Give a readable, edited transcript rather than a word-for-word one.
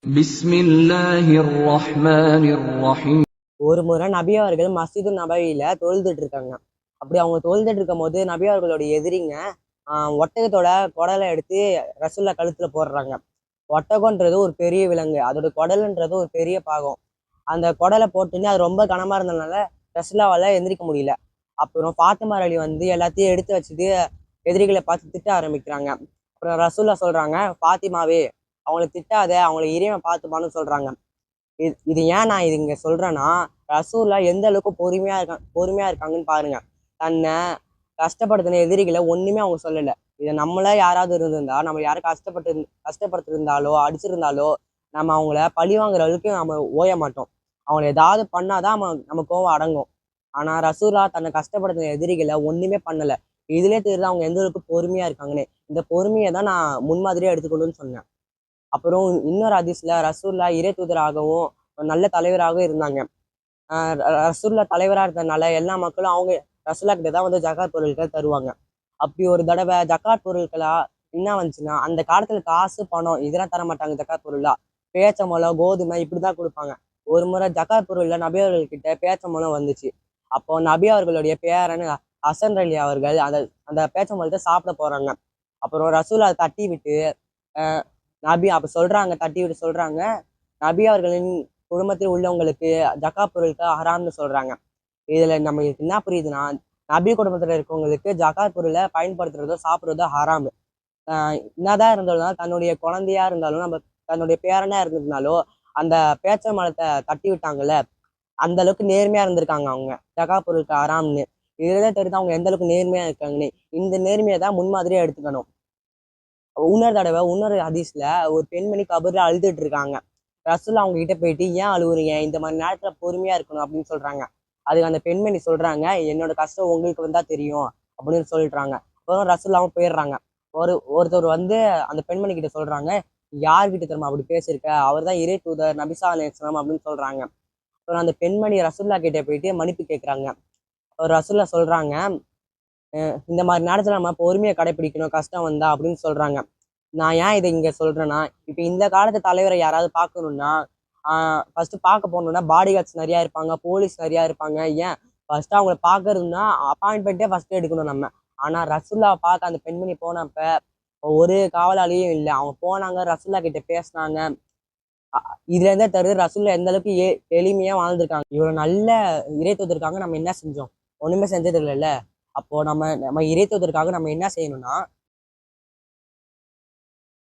பிஸ்மில்லாஹிர் ரஹ்மானிர் ரஹீம். ஒரு முறை நபி அவர்கள் மஸ்ஜிது நபவியில தொழுதுட்டு இருக்காங்க. அப்படி அவங்க தொழுதுட்டு இருக்கும் போது நபி அவர்களுடைய எதிரிங்க ஒட்டகத்தோட குடலை எடுத்து ரசூல்லா கழுத்துல போடுறாங்க. ஒட்டகம்ன்றது ஒரு பெரிய விலங்கு, அதோட குடல்ன்றது ஒரு பெரிய பாகம். அந்த குடலை போட்டுன்னு அது ரொம்ப கனமா இருந்ததுனால ரசூல்லாவால எந்திரிக்க முடியல. அப்புறம் ஃபாத்திமா அலி வந்து எல்லாத்தையும் எடுத்து வச்சுட்டு எதிரிகளை பார்த்து திட்ட ஆரம்பிக்கிறாங்க. அப்புறம் ரசூல்லா சொல்றாங்க, ஃபாத்திமாவே அவங்களை திட்டாத, அவங்களை இறைவன் பார்த்துப்பான்னு சொல்றாங்க. இது ஏன் நான் இது இங்க சொல்றேன்னா, ரசூல்லா எந்த அளவுக்கு பொறுமையா இருக்காங்கன்னு பாருங்க. தன்னை கஷ்டப்படுத்தின எதிரிகளை ஒண்ணுமே அவங்க சொல்லல. இதை நம்மள யாராவது இருந்திருந்தா, நம்ம யாரும் கஷ்டப்படுத்திருந்தாலோ அடிச்சிருந்தாலோ நம்ம அவங்கள பழி வாங்குற அளவுக்கு நம்ம ஓய மாட்டோம். அவங்கள ஏதாவது பண்ணாதான் நம்ம கோவம் அடங்கும். ஆனா ரசூலா தன்னை கஷ்டப்படுத்தின எதிரிகளை ஒண்ணுமே பண்ணல. இதுலயே தெரியுது அவங்க எந்த அளவுக்கு பொறுமையா இருக்காங்கன்னு. இந்த பொறுமையை தான் நான் முன்மாதிரியா எடுத்துக்கணும்னு சொன்னேன். அப்புறம் இன்னொரு ஹதீஸ்ல ரசூல்லா இறை தூதராகவும் நல்ல தலைவராகவும் இருந்தாங்க. ரசூல்லா தலைவரா இருந்ததுனால எல்லா மக்களும் அவங்க ரசூல்லா கிட்ட தான் வந்து ஜகாத் பொருட்கள் தருவாங்க. அப்படி ஒரு தடவை ஜகாத் பொருட்களா என்ன வந்துச்சுன்னா, அந்த காலத்துல காசு பணம் இதெல்லாம் தர மாட்டாங்க. ஜகாத் பொருளா பேச்சம்பழம் கோதுமை இப்படிதான் கொடுப்பாங்க. ஒரு முறை ஜகாத் பொருள்ல நபி அவர்கள் கிட்ட பேச்சம்பழம் வந்துச்சு. அப்போ நபி அவர்களுடைய பேரன் ஹசன் அலி அவர்கள் அந்த அந்த பேச்சம்பழத்தை சாப்பிட போறாங்க. அப்புறம் ரசூல் அதை தட்டி விட்டு நபி அப்ப சொல்றாங்க, தட்டி விட்டு சொல்றாங்க, நபி அவர்களின் குடும்பத்தில் உள்ளவங்களுக்கு ஜக்கா பொருட்கள் ஹராம்னு சொல்றாங்க. இதுல நம்மளுக்கு என்ன புரியுதுன்னா, நபி குடும்பத்துல இருக்கவங்களுக்கு ஜகாத் பொருளை பயன்படுத்துறதோ சாப்பிட்றதோ ஹராமு. என்னதான் இருந்தாலும் தன்னுடைய குழந்தையா இருந்தாலும் நம்ம தன்னுடைய பேரனா இருந்ததுனாலோ அந்த பேச்ச மரத்தை தட்டி விட்டாங்கல்ல, அந்த அளவுக்கு நேர்மையா இருந்திருக்காங்க அவங்க. ஜகா பொருட்கள் ஹராம்னு இதுதான் தெரியுது அவங்க எந்த அளவுக்கு நேர்மையா இருக்காங்கன்னு. இந்த நேர்மையை தான் முன்மாதிரியா எடுத்துக்கணும். இன்னொரு ஹதீஸ்ல ஒரு பெண்மணி கபர்ல அழுதுட்டு இருக்காங்க. ரசூல் அவங்க கிட்ட போயிட்டு, ஏன் அழுவுறீங்க, இந்த மாதிரி நேரத்துல பொறுமையா இருக்கணும் அப்படின்னு சொல்றாங்க. அதுக்கு அந்த பெண்மணி சொல்றாங்க, என்னோட கஷ்டம் உங்களுக்கு வந்தா தெரியும் அப்படின்னு சொல்லிடுறாங்க. அப்புறம் ரசூல்லாவும் போயிடுறாங்க. ஒருத்தர் வந்து அந்த பெண்மணி கிட்ட சொல்றாங்க, யார்கிட்ட தெரியுமா அப்படி பேசியிருக்க, அவர் தான் இறை தூதர் நபிசா அலைஹிஸ்ஸலாம் அப்படின்னு சொல்றாங்க. அப்புறம் அந்த பெண்மணி ரசூல்லா கிட்ட போயிட்டு மன்னிப்பு கேட்கறாங்க. ரசூல்லா சொல்றாங்க, இந்த மாதிரி நேரத்துல நம்ம பொறுமையை கடைபிடிக்கணும் கஷ்டம் வந்தா அப்படின்னு சொல்றாங்க. நான் ஏன் இதை இங்க சொல்றேன்னா, இப்ப இந்த காலத்து தலைவரை யாராவது பார்க்கணும்னா ஃபர்ஸ்ட் பார்க்க போகணும்னா பாடி கார்ட்ஸ் நிறைய இருப்பாங்க, போலீஸ் நிறைய இருப்பாங்க. ஏன் ஃபர்ஸ்ட் அவங்கள பார்க்கறதுன்னா அப்பாயின்மெண்ட்டே ஃபர்ஸ்ட் எடுக்கணும் நம்ம. ஆனா ரசுல்லா பார்க்க அந்த பெண்மணி போனப்ப ஒரு காவலாளியும் இல்லை. அவங்க போனாங்க, ரசுல்லா கிட்ட பேசினாங்க. இதுல இருந்தே தருது ரசுல்லா எந்த அளவுக்கு எளிமையா வாழ்ந்திருக்காங்க. இவ்வளவு நல்ல இறை தூதருக்காக நம்ம என்ன செஞ்சோம்? ஒண்ணுமே செஞ்சது இல்லைல்ல. அப்போ நம்ம நம்ம இறை தூதருக்காக நம்ம என்ன செய்யணும்னா